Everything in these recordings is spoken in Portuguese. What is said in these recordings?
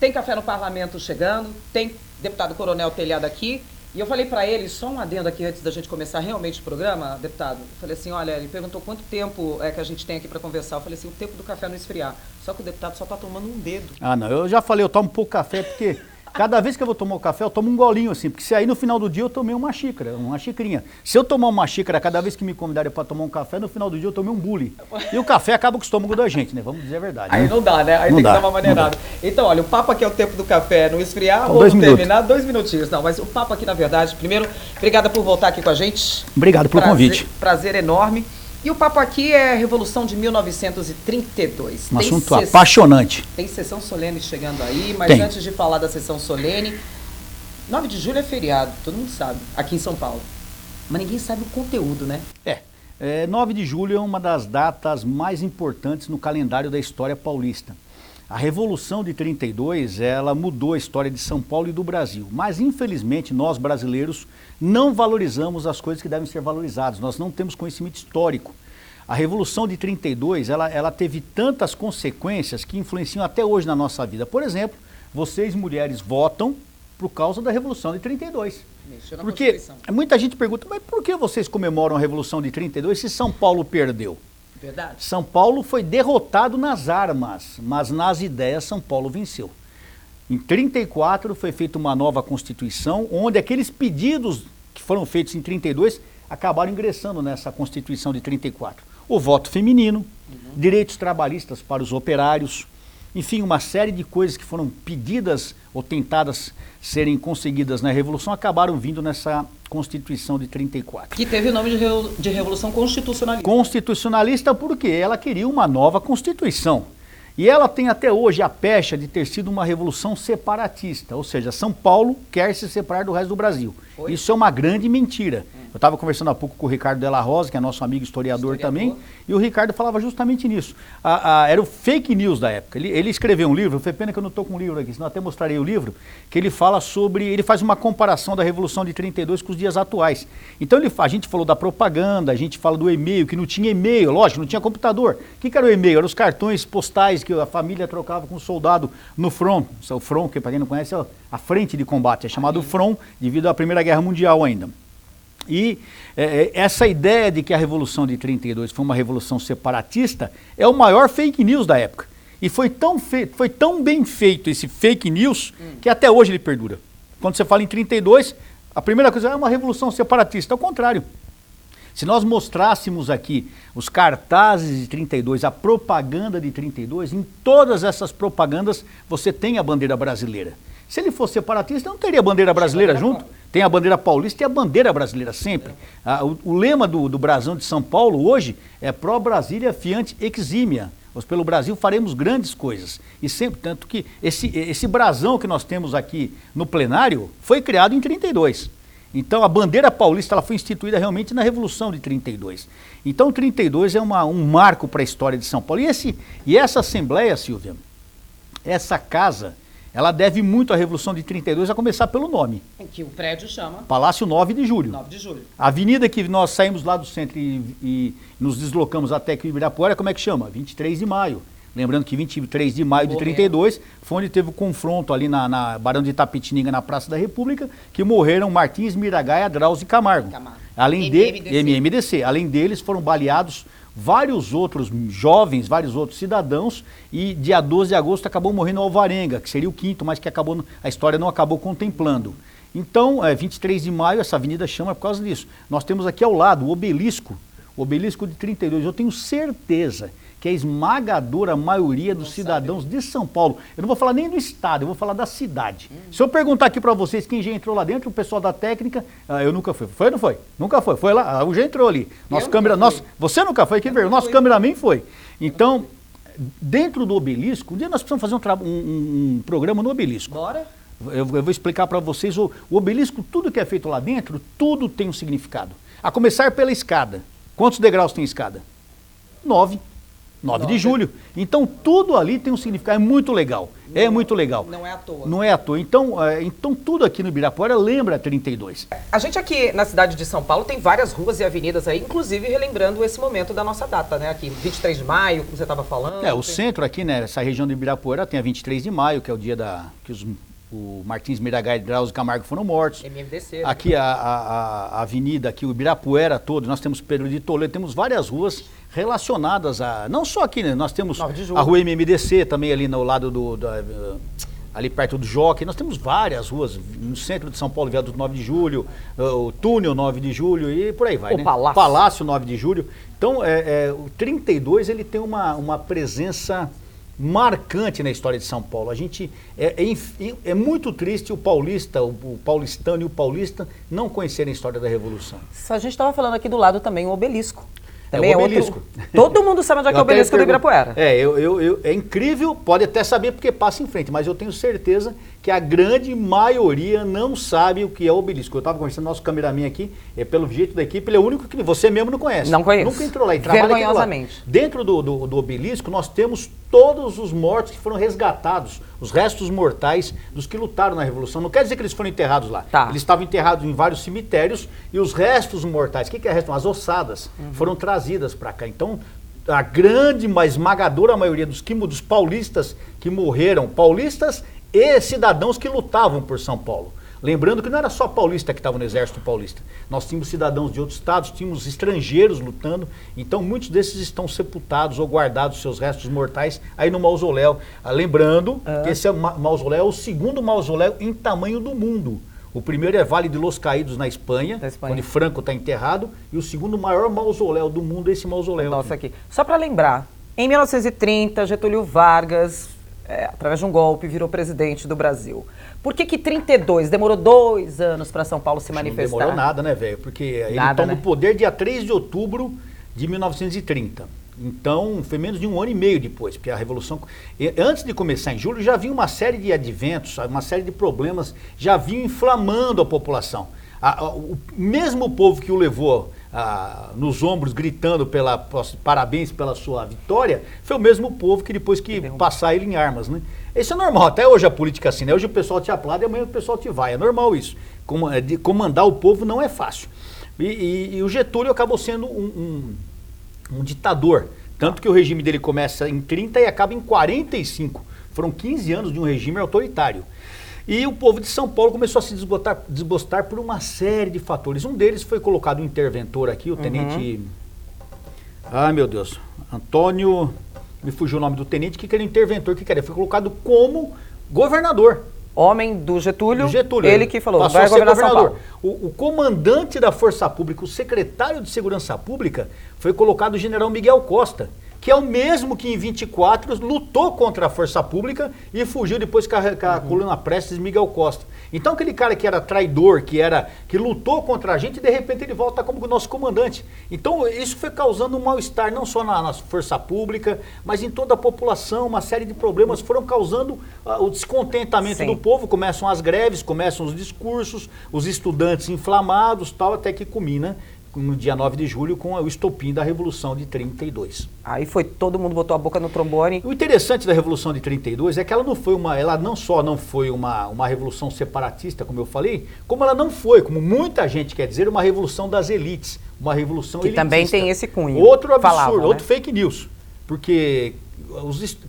tem café no parlamento chegando, tem deputado Coronel Telhado aqui. E eu falei para ele, só um adendo aqui antes da gente começar realmente o programa, deputado. Eu falei assim, olha, ele perguntou quanto tempo é que a gente tem aqui para conversar. Eu falei assim, o tempo do café não esfriar. Só que o deputado só está tomando um dedo. Ah, não, eu já falei, eu tomo pouco café porque cada vez que eu vou tomar o café, eu tomo um golinho assim, porque se aí no final do dia eu tomei uma xícara, uma xicrinha. Se eu tomar uma xícara cada vez que me convidarem para tomar um café, no final do dia eu tomei um bule. E o café acaba com o estômago da gente, né? Vamos dizer a verdade. Aí não dá, né? Aí não tem dá, que dar uma maneirada. Então, olha, o papo aqui é o tempo do café não esfriar Com ou 2 minutos. terminar, 2 minutinhos. Não, mas o papo aqui, na verdade, primeiro, obrigada por voltar aqui com a gente. Obrigado pelo convite. Prazer enorme. E o papo aqui é Revolução de 1932. Um assunto apaixonante. Tem sessão solene chegando aí, mas Tem. antes de falar da sessão solene, 9 de julho é feriado, todo mundo sabe, aqui em São Paulo. Mas ninguém sabe o conteúdo, né? 9 de julho é uma das datas mais importantes no calendário da história paulista. A Revolução de 32, ela mudou a história de São Paulo e do Brasil. Mas, infelizmente, nós brasileiros não valorizamos as coisas que devem ser valorizadas. Nós não temos conhecimento histórico. A Revolução de 32, ela teve tantas consequências que influenciam até hoje na nossa vida. Por exemplo, vocês, mulheres, votam por causa da Revolução de 32. Porque muita gente pergunta, mas por que vocês comemoram a Revolução de 32 se São Paulo perdeu? Verdade. São Paulo foi derrotado nas armas, mas nas ideias São Paulo venceu. Em 34 foi feita uma nova Constituição, onde aqueles pedidos que foram feitos em 32 acabaram ingressando nessa Constituição de 34. O voto feminino, direitos trabalhistas para os operários, enfim, uma série de coisas que foram pedidas ou tentadas serem conseguidas na Revolução acabaram vindo nessa Constituição de 34. Que teve o nome de Revolução Constitucionalista. Constitucionalista porque ela queria uma nova Constituição. E ela tem até hoje a pecha de ter sido uma revolução separatista, ou seja, São Paulo quer se separar do resto do Brasil. Foi? Isso é uma grande mentira. Eu estava conversando há pouco com o Ricardo Della Rosa, que é nosso amigo historiador também, e o Ricardo falava justamente nisso. Era o fake news da época. Ele escreveu um livro, foi pena que eu não estou com o livro aqui, senão até mostrarei o livro, que ele fala sobre, ele faz uma comparação da Revolução de 32 com os dias atuais. Então a gente falou da propaganda, a gente fala do e-mail, que não tinha e-mail, lógico, não tinha computador. O que era o e-mail? Eram os cartões postais que a família trocava com o soldado no front. O front, que para quem não conhece, é a frente de combate, é chamado front devido à Primeira Guerra Mundial ainda. E essa ideia de que a Revolução de 32 foi uma revolução separatista é o maior fake news da época. E foi tão bem feito esse fake news que até hoje ele perdura. Quando você fala em 32, a primeira coisa é uma revolução separatista. Ao contrário. Se nós mostrássemos aqui os cartazes de 32, a propaganda de 32, em todas essas propagandas você tem a bandeira brasileira. Se ele fosse separatista, não teria a bandeira brasileira junto. Tem a bandeira paulista e a bandeira brasileira sempre. O lema do Brasão de São Paulo hoje é pró-Brasília fiant eximia. Nós pelo Brasil faremos grandes coisas. E sempre, tanto que esse brasão que nós temos aqui no plenário foi criado em 32. Então a bandeira paulista ela foi instituída realmente na Revolução de 32. Então 32 é um marco para a história de São Paulo. E essa Assembleia, Silvia, essa casa, ela deve muito à Revolução de 32, a começar pelo nome. Que o prédio chama Palácio 9 de Julho. 9 de Julho. A avenida que nós saímos lá do centro e nos deslocamos até aqui em Ibirapuera, como é que chama? 23 de maio. Lembrando que 23 de maio de 32 foi onde teve o confronto ali na Barão de Itapetininga, na Praça da República, que morreram Martins, Miragaia, Drauzio e Camargo. Além MMDC. Além deles foram baleados vários outros jovens, vários outros cidadãos, e dia 12 de agosto acabou morrendo o Alvarenga, que seria o quinto, mas que a história não acabou contemplando. Então, 23 de maio, essa avenida chama por causa disso. Nós temos aqui ao lado o obelisco de 32. Eu tenho certeza que a esmagadora maioria dos cidadãos de São Paulo, eu não vou falar nem do estado, eu vou falar da cidade. Se eu perguntar aqui para vocês quem já entrou lá dentro, o pessoal da técnica, eu nunca fui. Foi ou não foi? Nunca foi. Foi lá, já entrou ali. Você nunca foi? Que ver? O nosso cameraman foi. Então, dentro do obelisco, um dia nós precisamos fazer um programa no obelisco. Bora. Eu vou explicar para vocês, o obelisco, tudo que é feito lá dentro, tudo tem um significado. A começar pela escada. Quantos degraus tem a escada? 9. 9 de julho. Então tudo ali tem um significado, é muito legal. É muito legal. Não é à toa. Não é à toa. Então, tudo aqui no Ibirapuera lembra 32. A gente aqui na cidade de São Paulo tem várias ruas e avenidas aí, inclusive relembrando esse momento da nossa data, né? Aqui, 23 de maio, como você estava falando. O centro aqui, né? Essa região do Ibirapuera tem a 23 de maio, que é o dia que o Martins Miragaia e Drauzio Camargo foram mortos. MMDC. Aqui a avenida, aqui o Ibirapuera todo, nós temos Pedro de Toledo, temos várias ruas relacionadas a... Não só aqui, né? Nós temos a rua MMDC também ali no lado ali perto do Jockey. Nós temos várias ruas no centro de São Paulo, viaduto 9 de julho, o túnel 9 de julho e por aí vai, né? Palácio 9 de julho. Então, o 32 ele tem uma presença marcante na história de São Paulo. A gente é muito triste o paulista, o paulistano e o paulista não conhecerem a história da Revolução. A gente estava falando aqui do lado também o obelisco. Também o obelisco. Todo mundo sabe onde é que é o obelisco do Ibirapuera. É incrível, pode até saber porque passa em frente, mas eu tenho certeza que a grande maioria não sabe o que é o obelisco. Eu estava conversando com o nosso cameraman aqui, pelo jeito da equipe, ele é o único que você mesmo não conhece. Não conheço. Nunca entrou lá e trabalha vergonhosamente. Lá. Dentro do obelisco nós temos todos os mortos que foram resgatados, os restos mortais dos que lutaram na Revolução. Não quer dizer que eles foram enterrados lá. Tá. Eles estavam enterrados em vários cemitérios e os restos mortais, o que é resto? As ossadas, foram trazidas para cá. Então, a grande, mas esmagadora maioria dos paulistas que morreram, paulistas e cidadãos que lutavam por São Paulo. Lembrando que não era só paulista que estava no Exército Paulista. Nós tínhamos cidadãos de outros estados, tínhamos estrangeiros lutando. Então, muitos desses estão sepultados ou guardados seus restos mortais aí no mausoléu. Lembrando que esse mausoléu é o segundo mausoléu em tamanho do mundo. O primeiro é Vale de Los Caídos, na Espanha, onde Franco está enterrado. E o segundo maior mausoléu do mundo é esse mausoléu. Nossa, aqui. Só para lembrar, em 1930, Getúlio Vargas, através de um golpe, virou presidente do Brasil. Por que 32? Demorou 2 anos para São Paulo se manifestar? Não demorou nada, né, velho? Porque ele toma o poder dia 3 de outubro de 1930. Então, foi menos de 1 ano e meio depois, porque a Revolução... Antes de começar em julho, já vinha uma série de adventos, uma série de problemas, já vinham inflamando a população. O mesmo povo que o levou nos ombros, gritando parabéns pela sua vitória, foi o mesmo povo que depois que passar ele em armas, né? Isso é normal, até hoje a política é assim, né? Hoje o pessoal te aplaude e amanhã o pessoal te vai, é normal isso. Comandar o povo não é fácil. E o Getúlio acabou sendo um ditador, tanto que o regime dele começa em 30 e acaba em 45. Foram 15 anos de um regime autoritário. E o povo de São Paulo começou a se desgostar por uma série de fatores. Um deles foi colocado um interventor aqui, o tenente... Ai, meu Deus. Antônio... Me fugiu o nome do tenente, que era interventor, que foi colocado como governador. Homem do Getúlio, ele que falou, vai governar São Paulo. O comandante da Força Pública, o secretário de Segurança Pública, foi colocado o general Miguel Costa, que é o mesmo que em 24 lutou contra a Força Pública e fugiu depois com a coluna Prestes Miguel Costa. Então aquele cara que era traidor, que lutou contra a gente, de repente ele volta como nosso comandante. Então isso foi causando um mal-estar, não só na Força Pública, mas em toda a população. Uma série de problemas foram causando o descontentamento do povo. Começam as greves, começam os discursos, os estudantes inflamados, tal, até que culmina no dia 9 de julho com o estopim da Revolução de 32. Aí todo mundo botou a boca no trombone. O interessante da Revolução de 32 é que ela não só não foi uma revolução separatista, como eu falei, como ela não foi, como muita gente quer dizer, uma revolução das elites, uma revolução elitista. Que também tem esse cunho. Outro absurdo, outro fake news. Porque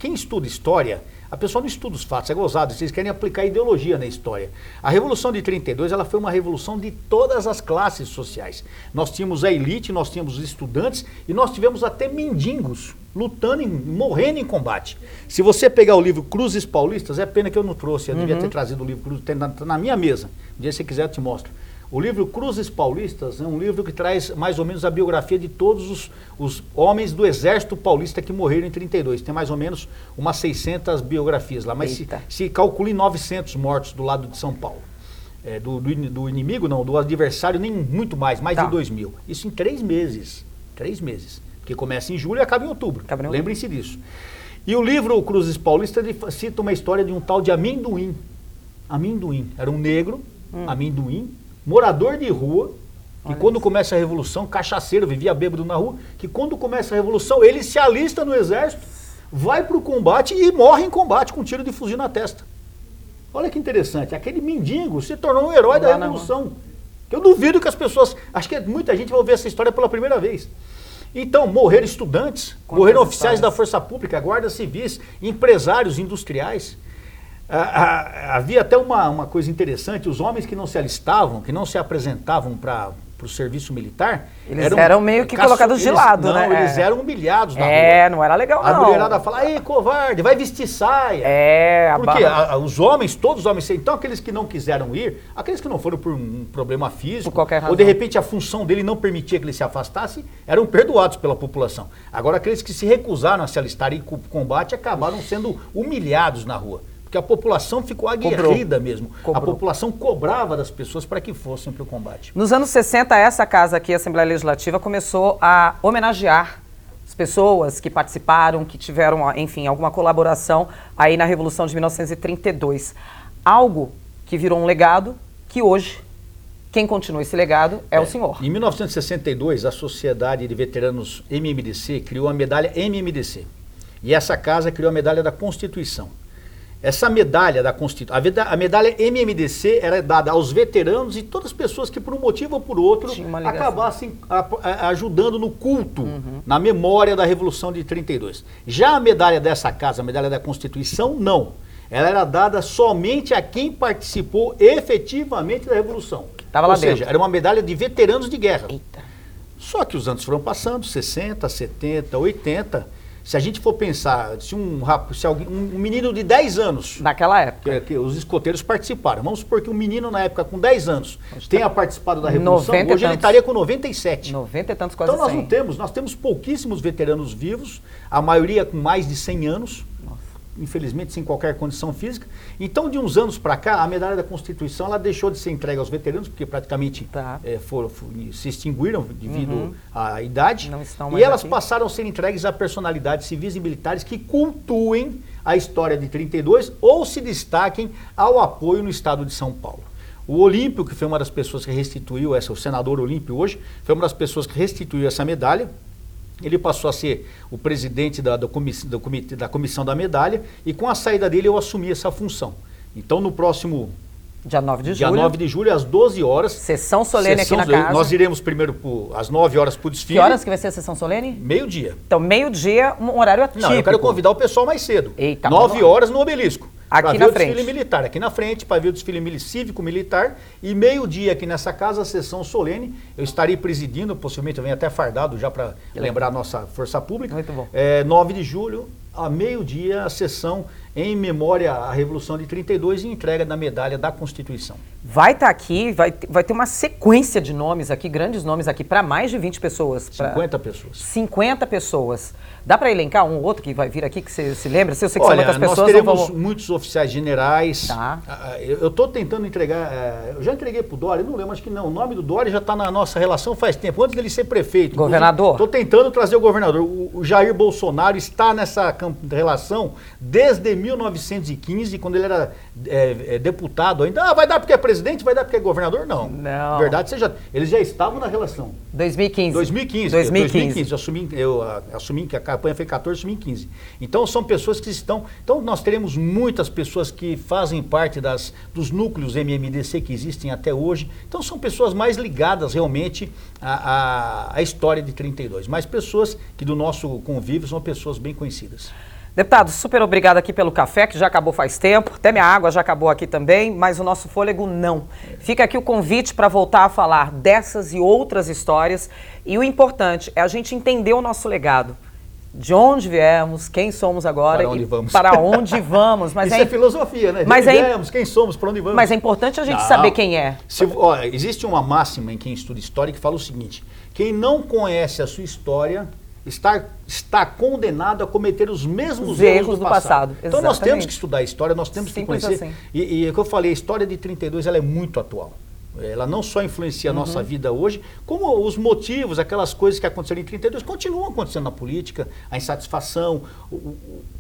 quem estuda história, a pessoa não estuda os fatos, é gozado, vocês querem aplicar ideologia na história. A Revolução de 32, ela foi uma revolução de todas as classes sociais. Nós tínhamos a elite, nós tínhamos os estudantes e nós tivemos até mendigos lutando, morrendo em combate. Se você pegar o livro Cruzes Paulistas, é pena que eu não trouxe, eu devia ter trazido o livro Cruzes, tá na minha mesa. Um dia, se quiser, eu te mostro. O livro Cruzes Paulistas é um livro que traz mais ou menos a biografia de todos os homens do Exército Paulista que morreram em 32. Tem mais ou menos umas 600 biografias lá, mas se calcula em 900 mortos do lado de São Paulo. Do inimigo, não, do adversário, nem muito mais de 2.000. Isso em 3 meses. 3 meses. Porque começa em julho e acaba em outubro. Lembrem-se disso. E o livro Cruzes Paulistas cita uma história de um tal de Amendoim. Amendoim. Era um negro, amendoim, morador de rua, que quando começa a Revolução, cachaceiro, vivia bêbado na rua, que quando começa a Revolução, ele se alista no exército, vai para o combate e morre em combate com um tiro de fuzil na testa. Olha que interessante, aquele mendigo se tornou um herói da Revolução. Eu duvido que as pessoas, acho que muita gente vai ouvir essa história pela primeira vez. Então, morreram estudantes, morreram oficiais da Força Pública, guardas civis, empresários industriais. Havia até uma coisa interessante, os homens que não se alistavam, que não se apresentavam para o serviço militar... Eles eram meio que colocados de lado, né? Não, eles eram humilhados na rua. Não era legal, não. A mulherada fala, aí, covarde, vai vestir saia. Porque os homens, todos os homens, então aqueles que não quiseram ir, aqueles que não foram por um problema físico, por qualquer razão, ou de repente a função dele não permitia que ele se afastasse, eram perdoados pela população. Agora aqueles que se recusaram a se alistar e ir para o combate acabaram sendo humilhados na rua. Porque a população ficou aguerrida mesmo. A população cobrava das pessoas para que fossem para o combate. Nos anos 60, essa casa aqui, a Assembleia Legislativa, começou a homenagear as pessoas que participaram, que tiveram, enfim, alguma colaboração aí na Revolução de 1932. Algo que virou um legado que hoje, quem continua esse legado é o senhor. Em 1962, a Sociedade de Veteranos MMDC criou a medalha MMDC. E essa casa criou a medalha da Constituição. Essa medalha da Constituição, a medalha MMDC era dada aos veteranos e todas as pessoas que por um motivo ou por outro acabassem ajudando no culto, na memória da Revolução de 32. Já a medalha dessa casa, a medalha da Constituição, não. Ela era dada somente a quem participou efetivamente da Revolução. Ou seja, era uma medalha de veteranos de guerra. Só que os anos foram passando, 60, 70, 80... Se a gente for pensar, se um menino de 10 anos... Naquela época. Que os escoteiros participaram. Vamos supor que um menino na época com 10 anos tenha participado da Revolução, hoje ele estaria com 97. 90 e tantos, quase 100. Então nós temos pouquíssimos veteranos vivos, a maioria com mais de 100 anos. Infelizmente sem qualquer condição física. Então de uns anos para cá, a medalha da Constituição ela deixou de ser entregue aos veteranos, porque praticamente se extinguiram devido à idade, e elas passaram a ser entregues a personalidades civis e militares que cultuem a história de 32 ou se destaquem ao apoio no estado de São Paulo. O Olímpio, que foi uma das pessoas que restituiu o senador Olímpio hoje, foi uma das pessoas que restituiu essa medalha. Ele passou a ser o presidente da comissão da medalha e com a saída dele eu assumi essa função. Então no próximo dia 9 de julho, às 12 horas. Sessão solene aqui na casa. Nós iremos primeiro às 9 horas para o desfile. Que horas que vai ser a sessão solene? Meio-dia. Então meio-dia, um horário atípico. Não, eu quero convidar o pessoal mais cedo. 9 horas no Obelisco. Aqui na frente. Para ver o desfile militar, aqui na frente, para ver o desfile cívico-militar. E meio-dia aqui nessa casa, a sessão solene. Eu estarei presidindo, possivelmente eu venho até fardado já para lembrar a nossa força pública. Muito bom. 9 de julho, a meio-dia, a sessão em memória à Revolução de 32 e entrega da medalha da Constituição. Vai estar aqui, vai ter uma sequência de nomes aqui, grandes nomes aqui, para mais de 20 pessoas. 50 pessoas. 50 pessoas. Dá para elencar um ou outro que vai vir aqui, que você se lembra? Se eu sei que são muitas pessoas. Nós teremos muitos oficiais generais. Tá. Eu estou tentando entregar, eu já entreguei para o Dória, não lembro, acho que não. O nome do Dória já está na nossa relação faz tempo, antes dele ser prefeito. Governador? Estou tentando trazer o governador. O Jair Bolsonaro está nessa relação desde 1915, quando ele era deputado ainda. Vai dar porque é presidente, vai dar porque é governador? Não. Não. Na verdade, eles já estavam na relação. 2015. 2015. Eu assumi que a campanha foi 14, assumi em 15. Então são pessoas que estão... Então nós teremos muitas pessoas que fazem parte dos núcleos MMDC que existem até hoje. Então são pessoas mais ligadas realmente à história de 32. Mas pessoas que do nosso convívio são pessoas bem conhecidas. Deputado, super obrigado aqui pelo café, que já acabou faz tempo. Até minha água já acabou aqui também, mas o nosso fôlego não. Fica aqui o convite para voltar a falar dessas e outras histórias. E o importante é a gente entender o nosso legado. De onde viemos, quem somos agora para onde vamos. Mas isso é filosofia, né? Mas viemos, quem somos, para onde vamos. Mas é importante a gente saber quem é. Existe uma máxima em quem estuda história que fala o seguinte: quem não conhece a sua história está condenado a cometer os mesmos erros do passado. Então nós temos que estudar a história, nós temos que conhecer. Assim. E o que eu falei, a história de 32 ela é muito atual. Ela não só influencia a nossa vida hoje, como os motivos, aquelas coisas que aconteceram em 32 continuam acontecendo na política, a insatisfação.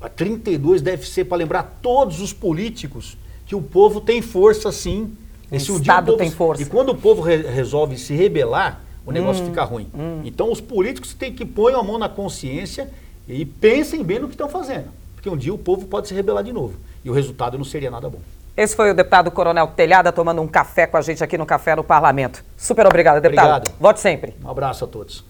A 32 deve ser para lembrar todos os políticos que o povo tem força sim O Estado tem força. E quando o povo resolve se rebelar, o negócio fica ruim. Então os políticos têm que pôr a mão na consciência e pensem bem no que estão fazendo. Porque um dia o povo pode se rebelar de novo. E o resultado não seria nada bom. Esse foi o deputado Coronel Telhada tomando um café com a gente aqui no Café no Parlamento. Super obrigado, deputado. Obrigado. Vote sempre. Um abraço a todos.